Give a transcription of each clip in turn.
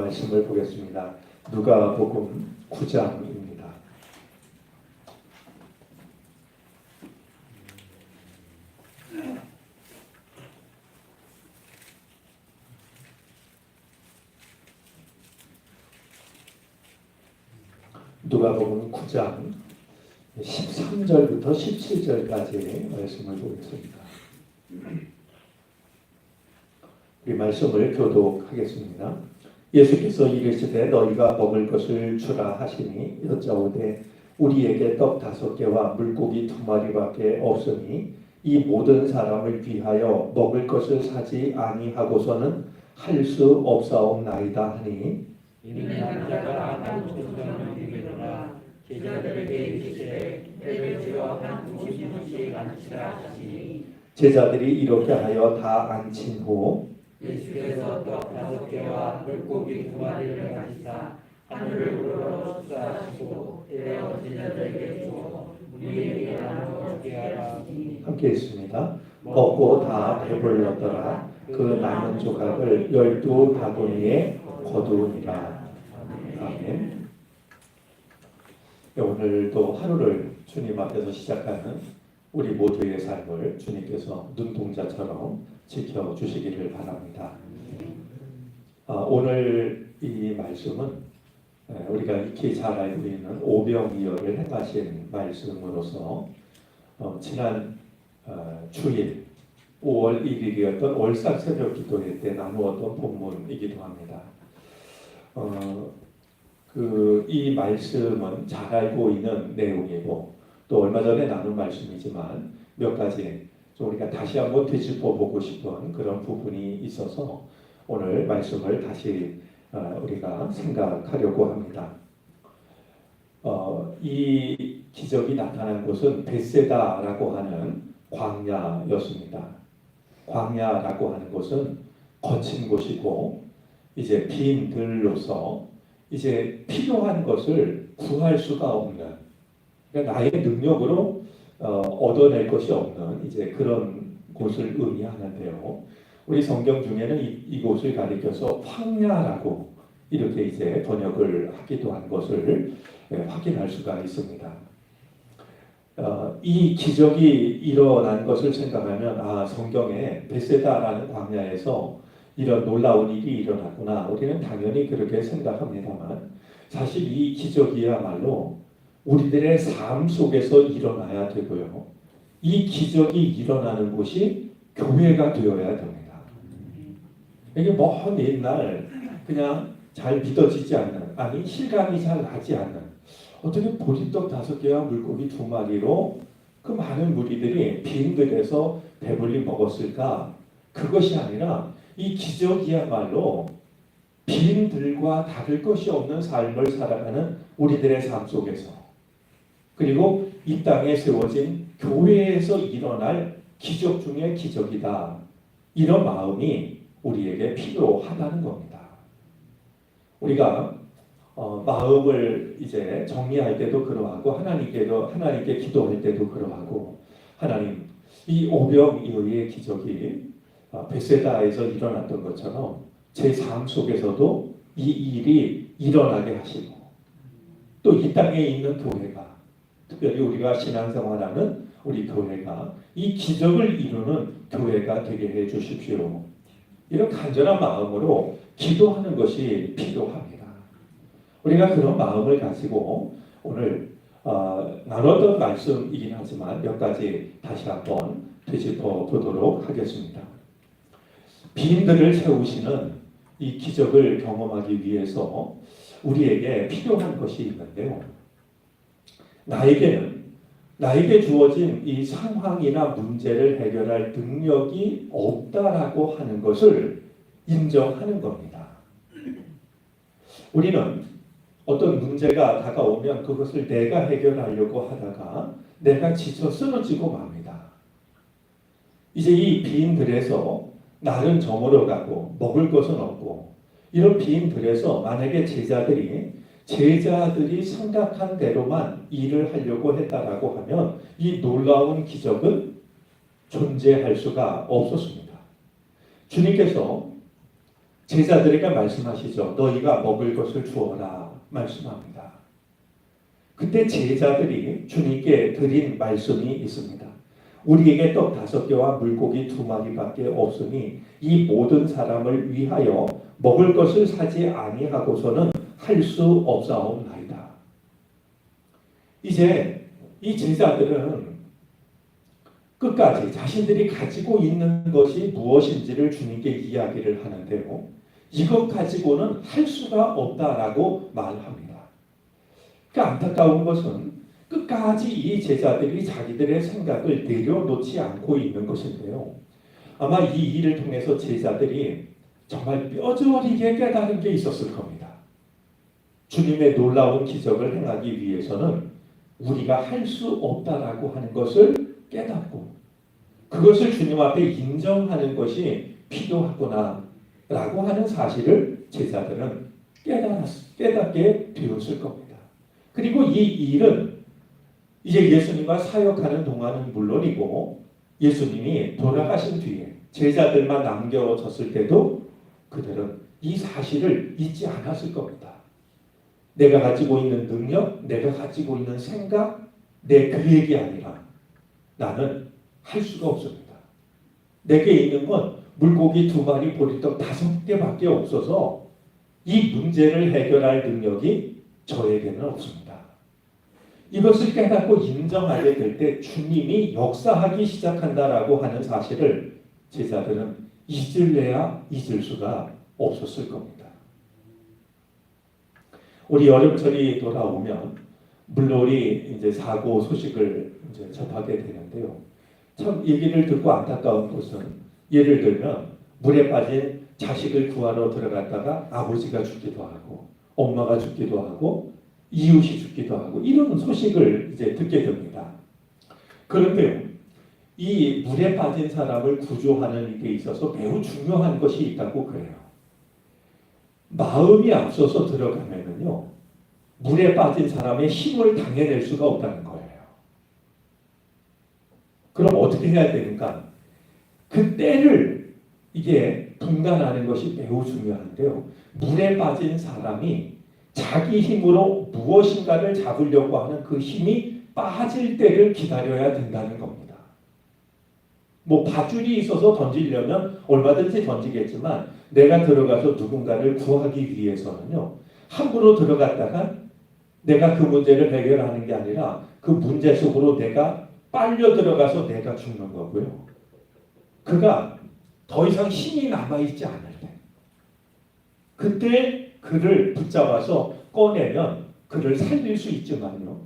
말씀을 보겠습니다. 누가복음 9장입니다. 누가복음 9장 13절부터 17절까지의 말씀을 보겠습니다. 이 말씀을 교독하겠습니다. 예수께서 이르시되 너희가 먹을 것을 주라 하시니 여짜오되 우리에게 떡 5개와 물고기 2마리밖에 없으니 이 모든 사람을 위하여 먹을 것을 사지 아니하고서는 할 수 없사옵나이다 하니 이는 남자가 한 5,000명 되리라. 제자들에게 이르시되 배를 채워 한 50분씩 앉히라 하시니 제자들이 이렇게 하여 다 앉힌 후 예수께서 떡 5개와 물고기 2마리를 가지사 하늘을 우러러 축사하시고 떼어 제자들에게 주어 우리에게 나누어 주게 하라 하시니 함께 있습니다. 먹고 다 배불렀더라. 그 남은 조각을 12바구니에 거두니라. 아멘. 오늘도 하루를 주님 앞에서 시작하는 우리 모두의 삶을 주님께서 눈동자처럼 지켜주시기를 바랍니다. 오늘 이 말씀은 우리가 익히 잘 알고 있는 오병이어를 행하신 말씀으로서 지난 주일 5월 1일이었던 월삭 새벽 기도회 때 나누었던 본문이기도 합니다. 이 말씀은 잘 알고 있는 내용이고 또 얼마 전에 나눈 말씀이지만 몇 가지 좀 우리가 다시 한번 되짚어 보고 싶은 그런 부분이 있어서 오늘 말씀을 다시 우리가 생각하려고 합니다. 이 기적이 나타난 곳은 벳세다라고 하는 광야였습니다. 광야라고 하는 곳은 거친 곳이고 이제 빈 들로서 이제 필요한 것을 구할 수가 없는, 그러니까 나의 능력으로 얻어낼 것이 없는 이제 그런 곳을 의미하는데요. 우리 성경 중에는 이곳을 가리켜서 황야라고 이렇게 이제 번역을 하기도 한 것을 확인할 수가 있습니다. 이 기적이 일어난 것을 생각하면 성경에 벳세다라는 광야에서 이런 놀라운 일이 일어났구나. 우리는 당연히 그렇게 생각합니다만 사실 이 기적이야말로 우리들의 삶 속에서 일어나야 되고요. 이 기적이 일어나는 곳이 교회가 되어야 됩니다. 이게 먼 옛날 그냥 잘 믿어지지 않는, 아니 실감이 잘 나지 않는, 어떻게 보리떡 5개와 물고기 2마리로 그 많은 무리들이 빈 들에서 배불리 먹었을까? 그것이 아니라 이 기적이야말로 빈 들과 다를 것이 없는 삶을 살아가는 우리들의 삶 속에서, 그리고 이 땅에 세워진 교회에서 일어날 기적 중의 기적이다. 이런 마음이 우리에게 필요하다는 겁니다. 우리가 마음을 이제 정리할 때도 그러하고 하나님께 기도할 때도 그러하고, 하나님, 이 오병이어의 기적이 벳세다에서 일어났던 것처럼 제 삶 속에서도 이 일이 일어나게 하시고, 또 이 땅에 있는 교회가, 특별히 우리가 신앙생활하는 우리 교회가 이 기적을 이루는 교회가 되게 해 주십시오. 이런 간절한 마음으로 기도하는 것이 필요합니다. 우리가 그런 마음을 가지고 오늘 나눴던 말씀이긴 하지만 몇 가지 다시 한번 되짚어 보도록 하겠습니다. 빈들을 채우시는 이 기적을 경험하기 위해서 우리에게 필요한 것이 있는데요. 나에게 주어진 이 상황이나 문제를 해결할 능력이 없다라고 하는 것을 인정하는 겁니다. 우리는 어떤 문제가 다가오면 그것을 내가 해결하려고 하다가 내가 지쳐 쓰러지고 맙니다. 이제 이 빈 들에서 날은 저물어가고 먹을 것은 없고, 이런 빈 들에서 만약에 제자들이 생각한 대로만 일을 하려고 했다라고 하면 이 놀라운 기적은 존재할 수가 없었습니다. 주님께서 제자들에게 말씀하시죠. 너희가 먹을 것을 주어라 말씀합니다. 그때 제자들이 주님께 드린 말씀이 있습니다. 우리에게 떡 5개와 물고기 2마리밖에 없으니 이 모든 사람을 위하여 먹을 것을 사지 아니하고서는 할 수 없사옵나이다. 이제 이 제자들은 끝까지 자신들이 가지고 있는 것이 무엇인지를 주님께 이야기를 하는데요. 이것 가지고는 할 수가 없다라고 말합니다. 그 안타까운 것은 끝까지 이 제자들이 자기들의 생각을 내려놓지 않고 있는 것인데요. 아마 이 일을 통해서 제자들이 정말 뼈저리게 깨달은 게 있었을 겁니다. 주님의 놀라운 기적을 행하기 위해서는 우리가 할 수 없다라고 하는 것을 깨닫고 그것을 주님 앞에 인정하는 것이 필요하구나 라고 하는 사실을 제자들은 깨닫게 되었을 겁니다. 그리고 이 일은 이제 예수님과 사역하는 동안은 물론이고 예수님이 돌아가신 뒤에 제자들만 남겨졌을 때도 그들은 이 사실을 잊지 않았을 겁니다. 내가 가지고 있는 능력, 내가 가지고 있는 생각, 내 계획이 아니라 나는 할 수가 없습니다. 내게 있는 건 물고기 2마리, 보리떡 5개밖에 없어서 이 문제를 해결할 능력이 저에게는 없습니다. 이것을 깨닫고 인정하게 될 때 주님이 역사하기 시작한다라고 하는 사실을 제자들은 잊을래야 잊을 수가 없었을 겁니다. 우리 여름철이 돌아오면 물놀이 이제 사고 소식을 이제 접하게 되는데요. 참 얘기를 듣고 안타까운 것은 예를 들면 물에 빠진 자식을 구하러 들어갔다가 아버지가 죽기도 하고 엄마가 죽기도 하고 이웃이 죽기도 하고 이런 소식을 이제 듣게 됩니다. 그런데요, 이 물에 빠진 사람을 구조하는 데 있어서 매우 중요한 것이 있다고 그래요. 마음이 앞서서 들어가면은요, 물에 빠진 사람의 힘을 당해낼 수가 없다는 거예요. 그럼 어떻게 해야 되는가? 그 때를 이게 분간하는 것이 매우 중요한데요. 물에 빠진 사람이 자기 힘으로 무엇인가를 잡으려고 하는 그 힘이 빠질 때를 기다려야 된다는 겁니다. 뭐 밧줄이 있어서 던지려면 얼마든지 던지겠지만 내가 들어가서 누군가를 구하기 위해서는요. 함부로 들어갔다가 내가 그 문제를 해결하는 게 아니라 그 문제 속으로 내가 빨려 들어가서 내가 죽는 거고요. 그가 더 이상 힘이 남아있지 않을 때 그때 그를 붙잡아서 꺼내면 그를 살릴 수 있지만요.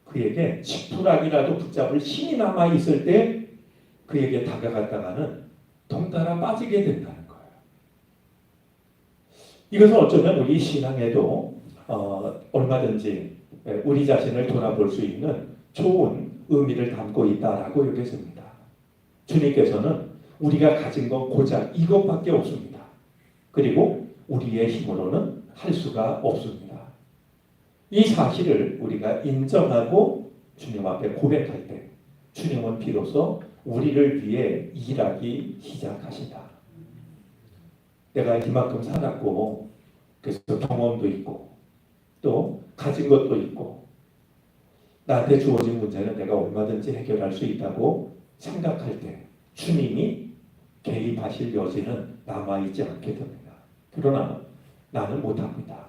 그에게 지푸라기라도 붙잡을 힘이 남아있을 때 그에게 다가갔다가는 덩달아 빠지게 된다는 거예요. 이것은 어쩌면 우리 신앙에도 얼마든지 우리 자신을 돌아볼 수 있는 좋은 의미를 담고 있다라고 여겨집니다. 주님께서는 우리가 가진 건 고작 이것밖에 없습니다. 그리고 우리의 힘으로는 할 수가 없습니다. 이 사실을 우리가 인정하고 주님 앞에 고백할 때 주님은 비로소 우리를 위해 일하기 시작하신다. 내가 이만큼 살았고 그래서 경험도 있고 또 가진 것도 있고 나한테 주어진 문제는 내가 얼마든지 해결할 수 있다고 생각할 때 주님이 개입하실 여지는 남아있지 않게 됩니다. 그러나 나는 못합니다.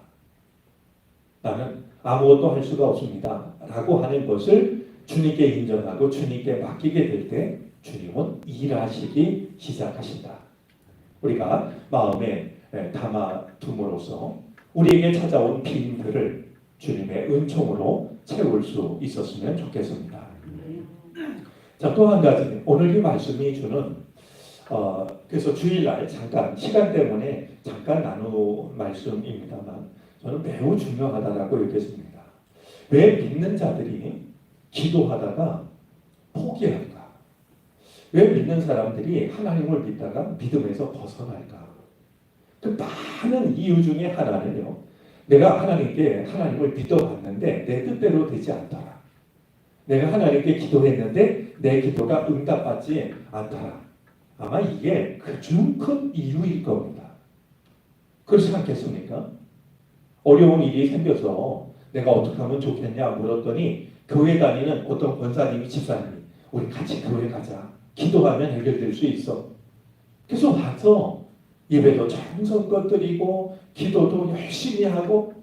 나는 아무것도 할 수가 없습니다. 라고 하는 것을 주님께 인정하고 주님께 맡기게 될 때 주님은 일하시기 시작하신다. 우리가 마음에 담아둠으로써 우리에게 찾아온 빈들을 주님의 은총으로 채울 수 있었으면 좋겠습니다. 자, 또 한 가지 오늘 이 말씀이 주는 그래서 주일날 잠깐 시간 때문에 잠깐 나눌 말씀입니다만 저는 매우 중요하다라고 여겼습니다. 왜 믿는 자들이 기도하다가 포기할까? 왜 믿는 사람들이 하나님을 믿다가 믿음에서 벗어날까? 그 많은 이유 중에 하나는요. 내가 하나님을 믿어봤는데 내 뜻대로 되지 않더라. 내가 하나님께 기도했는데 내 기도가 응답받지 않더라. 아마 이게 가장 큰 이유일 겁니다. 그렇지 않겠습니까? 어려운 일이 생겨서 내가 어떻게 하면 좋겠냐 물었더니 교회 다니는 어떤 권사님이 집사님이 우리 같이 교회 가자. 기도하면 해결될 수 있어. 그래서 와서 예배도 정성껏 드리고 기도도 열심히 하고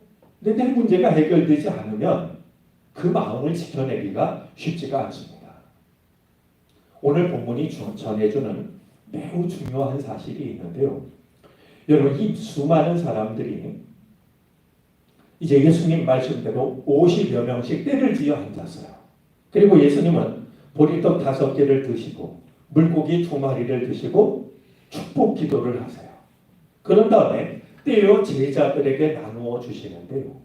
근데 내 문제가 해결되지 않으면 그 마음을 지켜내기가 쉽지가 않습니다. 오늘 본문이 전해주는 매우 중요한 사실이 있는데요. 여러분 이 수많은 사람들이 이제 예수님 말씀대로 50여 명씩 때를 지어 앉았어요. 그리고 예수님은 보리떡 5개를 드시고 물고기 2마리를 드시고 축복 기도를 하세요. 그런 다음에 떼어 제자들에게 나누어 주시는데요.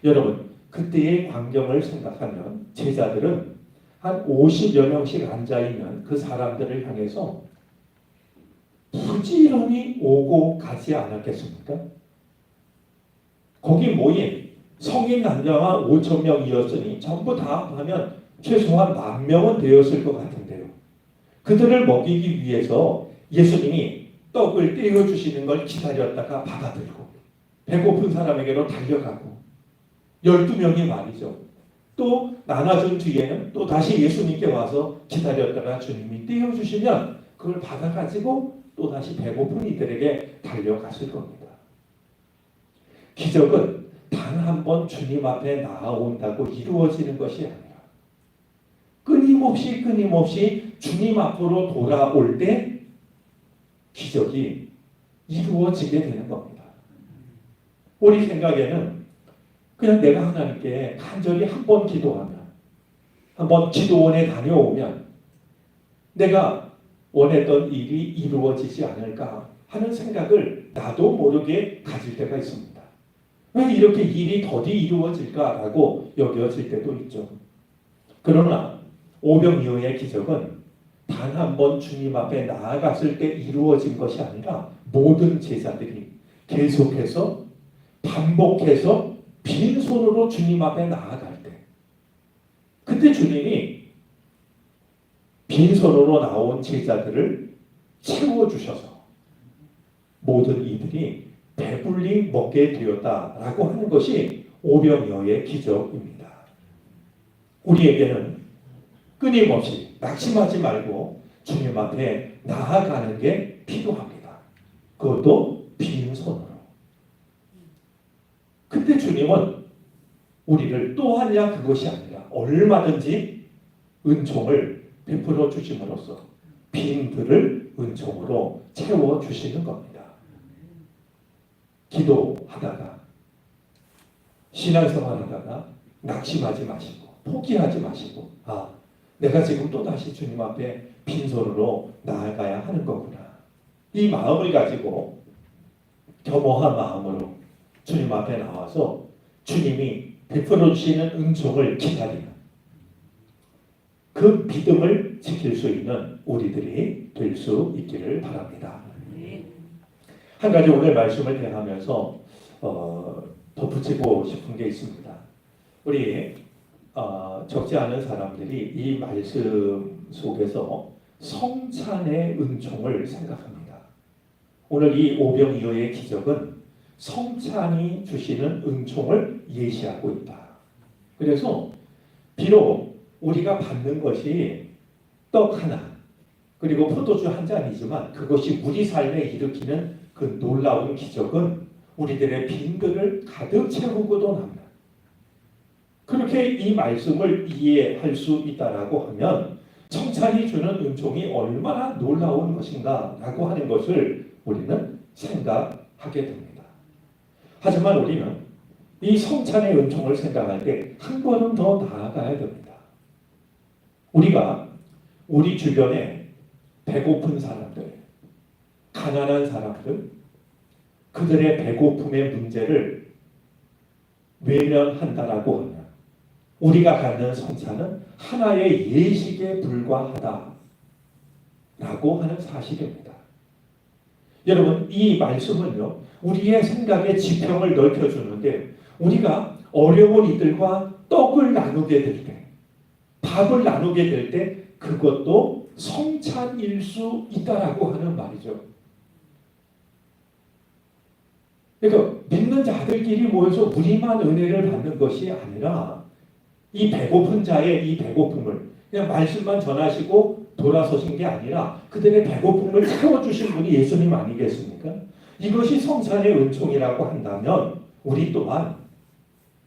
여러분 그때의 광경을 생각하면 제자들은 한 50여 명씩 앉아있는 그 사람들을 향해서 부지런히 오고 가지 않았겠습니까? 거기 모인 성인 남녀가 5천 명이었으니 전부 다 하면 최소한 10,000명은 되었을 것 같은데요. 그들을 먹이기 위해서 예수님이 떡을 떼어주시는 걸 기다렸다가 받아들고 배고픈 사람에게로 달려가고 12명이 말이죠. 또 나눠준 뒤에는 또 다시 예수님께 와서 기다렸다가 주님이 떼어주시면 그걸 받아가지고 또 다시 배고픈 이들에게 달려갔을 겁니다. 기적은 단 한 번 주님 앞에 나아온다고 이루어지는 것이 아니라 끊임없이 주님 앞으로 돌아올 때 기적이 이루어지게 되는 겁니다. 우리 생각에는 그냥 내가 하나님께 간절히 한 번 기도하면 한 번 기도원에 다녀오면 내가 원했던 일이 이루어지지 않을까 하는 생각을 나도 모르게 가질 때가 있습니다. 왜 이렇게 일이 더디 이루어질까라고 여겨질 때도 있죠. 그러나 오병이어의 기적은 단 한 번 주님 앞에 나아갔을 때 이루어진 것이 아니라 모든 제자들이 계속해서 반복해서 빈손으로 주님 앞에 나아갈 때 그때 주님이 빈손으로 나온 제자들을 채워주셔서 모든 이들이 배불리 먹게 되었다라고 하는 것이 오병이어의 기적입니다. 우리에게는 끊임없이 낙심하지 말고 주님 앞에 나아가는 게 필요합니다. 그것도 빈손으로. 그때 주님은 우리를 또하냐 그것이 아니라 얼마든지 은총을 베풀어 주심으로써 빈들을 은총으로 채워주시는 겁니다. 기도하다가 신앙생활 하다가 낙심하지 마시고 포기하지 마시고 내가 지금 또다시 주님 앞에 빈손으로 나아가야 하는 거구나. 이 마음을 가지고 겸허한 마음으로 주님 앞에 나와서 주님이 베풀어 주시는 은총을 기다리는 그 믿음을 지킬 수 있는 우리들이 될 수 있기를 바랍니다. 한 가지 오늘 말씀을 대하면서 덧붙이고 싶은 게 있습니다. 우리 적지 않은 사람들이 이 말씀 속에서 성찬의 은총을 생각합니다. 오늘 이 오병이어의 기적은 성찬이 주시는 은총을 예시하고 있다. 그래서 비록 우리가 받는 것이 떡 하나 그리고 포도주 한 잔이지만 그것이 우리 삶에 일으키는 그 놀라운 기적은 우리들의 빈들을 가득 채우고도 남다. 그렇게 이 말씀을 이해할 수 있다라고 하면 성찬이 주는 은총이 얼마나 놀라운 것인가라고 하는 것을 우리는 생각하게 됩니다. 하지만 우리는 이 성찬의 은총을 생각할 때 한 걸음 더 나아가야 됩니다. 우리가 우리 주변에 배고픈 사람들, 가난한 사람들, 그들의 배고픔의 문제를 외면한다라고 하면 우리가 갖는 성찬은 하나의 예식에 불과하다라고 하는 사실입니다. 여러분 이 말씀은요 우리의 생각의 지평을 넓혀주는데 우리가 어려운 이들과 떡을 나누게 될 때, 밥을 나누게 될 때 그것도 성찬일 수 있다라고 하는 말이죠. 그러니까 믿는 자들끼리 모여서 우리만 은혜를 받는 것이 아니라 이 배고픈 자의 이 배고픔을 그냥 말씀만 전하시고 돌아서신 게 아니라 그들의 배고픔을 채워주신 분이 예수님 아니겠습니까? 이것이 성찬의 은총이라고 한다면 우리 또한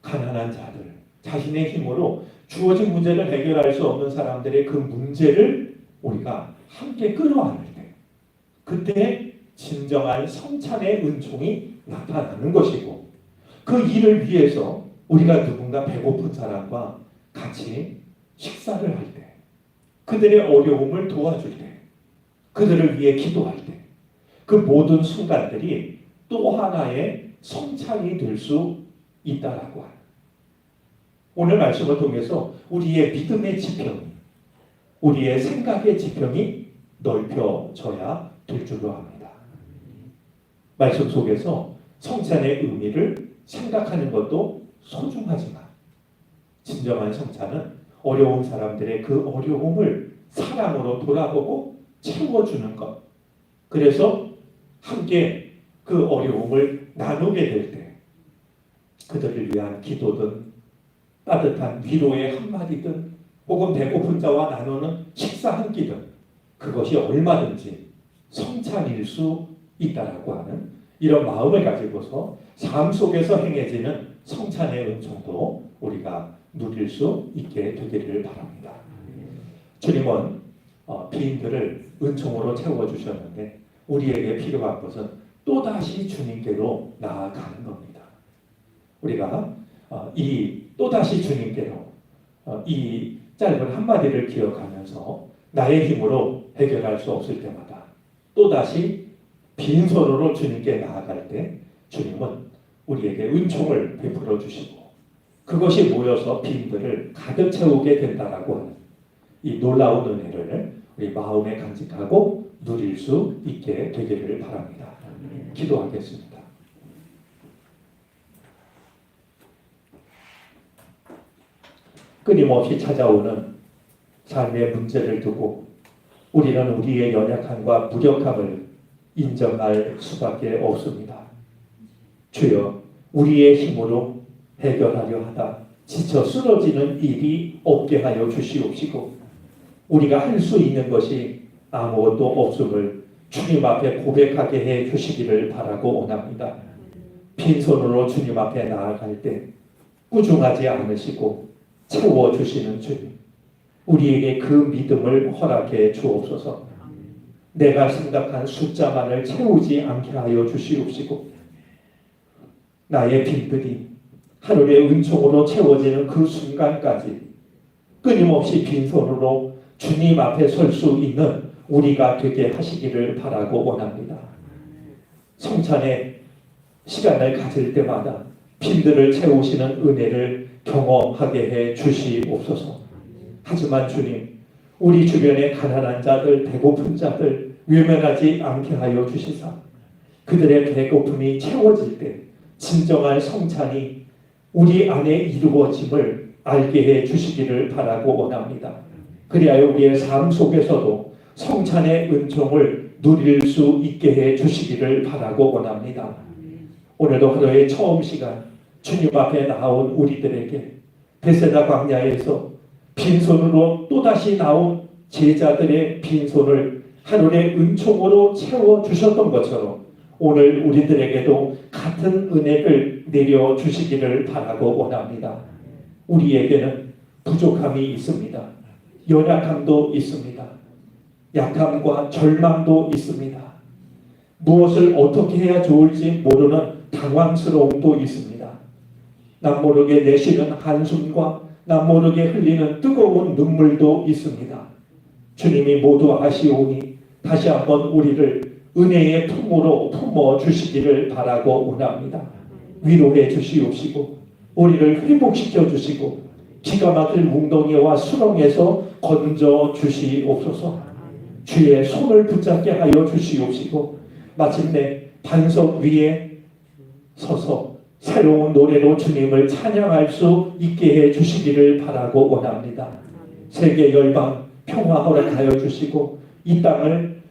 가난한 자들, 자신의 힘으로 주어진 문제를 해결할 수 없는 사람들의 그 문제를 우리가 함께 끌어안을 때 그때 진정한 성찬의 은총이 나타나는 것이고 그 일을 위해서 우리가 누군가 배고픈 사람과 같이 식사를 할 때 그들의 어려움을 도와줄 때 그들을 위해 기도할 때 그 모든 순간들이 또 하나의 성찬이 될 수 있다라고 하는 오늘 말씀을 통해서 우리의 믿음의 지평이 우리의 생각의 지평이 넓혀져야 될 줄로 압니다. 말씀 속에서 성찬의 의미를 생각하는 것도 소중하지만 진정한 성찬은 어려운 사람들의 그 어려움을 사랑으로 돌아보고 채워주는 것. 그래서 함께 그 어려움을 나누게 될 때 그들을 위한 기도든 따뜻한 위로의 한마디든 혹은 배고픈 자와 나누는 식사 한 끼든 그것이 얼마든지 성찬일 수 있다라고 하는 이런 마음을 가지고서 삶 속에서 행해지는 성찬의 은총도 우리가 누릴 수 있게 되기를 바랍니다. 주님은 빈들을 은총으로 채워주셨는데 우리에게 필요한 것은 또다시 주님께로 나아가는 겁니다. 우리가 이 또다시 주님께로 이 짧은 한마디를 기억하면서 나의 힘으로 해결할 수 없을 때마다 또다시 빈손으로 주님께 나아갈 때 주님은 우리에게 은총을 베풀어 주시고 그것이 모여서 빈들을 가득 채우게 된다라고 하는 이 놀라운 은혜를 우리 마음에 간직하고 누릴 수 있게 되기를 바랍니다. 기도하겠습니다. 끊임없이 찾아오는 삶의 문제를 두고 우리는 우리의 연약함과 무력함을 인정할 수밖에 없습니다. 주여, 우리의 힘으로 해결하려 하다 지쳐 쓰러지는 일이 없게 하여 주시옵시고 우리가 할 수 있는 것이 아무것도 없음을 주님 앞에 고백하게 해 주시기를 바라고 원합니다. 빈손으로 주님 앞에 나아갈 때 꾸중하지 않으시고 채워주시는 주님, 우리에게 그 믿음을 허락해 주옵소서. 내가 생각한 숫자만을 채우지 않게 하여 주시옵시고 나의 빈들이 하늘의 은총으로 채워지는 그 순간까지 끊임없이 빈손으로 주님 앞에 설 수 있는 우리가 되게 하시기를 바라고 원합니다. 성찬의 시간을 가질 때마다 빈들을 채우시는 은혜를 경험하게 해 주시옵소서. 하지만 주님, 우리 주변의 가난한 자들, 배고픈 자들 외면하지 않게 하여 주시사 그들의 배고픔이 채워질 때 진정한 성찬이 우리 안에 이루어짐을 알게 해 주시기를 바라고 원합니다. 그리하여 우리의 삶 속에서도 성찬의 은총을 누릴 수 있게 해 주시기를 바라고 원합니다. 오늘도 하루의 처음 시간 주님 앞에 나온 우리들에게 베세다 광야에서 빈손으로 또다시 나온 제자들의 빈손을 하늘의 은총으로 채워주셨던 것처럼 오늘 우리들에게도 같은 은혜를 내려주시기를 바라고 원합니다. 우리에게는 부족함이 있습니다. 연약함도 있습니다. 약함과 절망도 있습니다. 무엇을 어떻게 해야 좋을지 모르는 당황스러움도 있습니다. 남모르게 내쉬는 한숨과 남모르게 흘리는 뜨거운 눈물도 있습니다. 주님이 모두 아시오니 다시 한번 우리를 은혜의 품으로 품어주시기를 바라고 원합니다. 위로해 주시옵시고 우리를 회복시켜 주시고 기가 막힐 웅덩이와 수렁에서 건져 주시옵소서. 주의 손을 붙잡게 하여 주시옵시고 마침내 반석 위에 서서 새로운 노래로 주님을 찬양할 수 있게 해 주시기를 바라고 원합니다. 세계 열방 평화 허락하여 주시고 이 땅을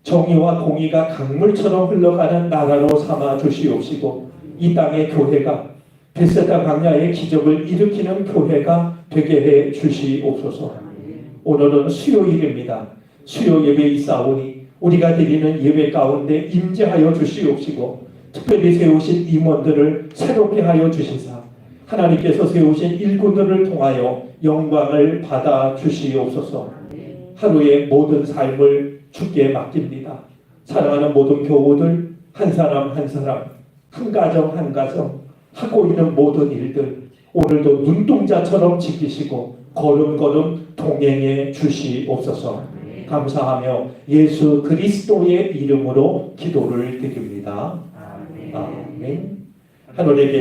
정의와 공의가 강물처럼 흘러가는 나라로 삼아 주시옵시고 이 땅의 교회가 베세다 광야의 기적을 일으키는 교회가 되게 해 주시옵소서. 오늘은 수요일입니다. 수요 예배 있사오니 우리가 드리는 예배 가운데 임재하여 주시옵시고 특별히 세우신 임원들을 새롭게 하여 주시사 하나님께서 세우신 일꾼들을 통하여 영광을 받아 주시옵소서. 하루의 모든 삶을 주께 맡깁니다. 사랑하는 모든 교우들 한 사람 한 사람 한 가정 한 가정 하고 있는 모든 일들 오늘도 눈동자처럼 지키시고 걸음걸음 동행해 주시옵소서. 감사하며 예수 그리스도의 이름으로 기도를 드립니다. 아멘. 하늘에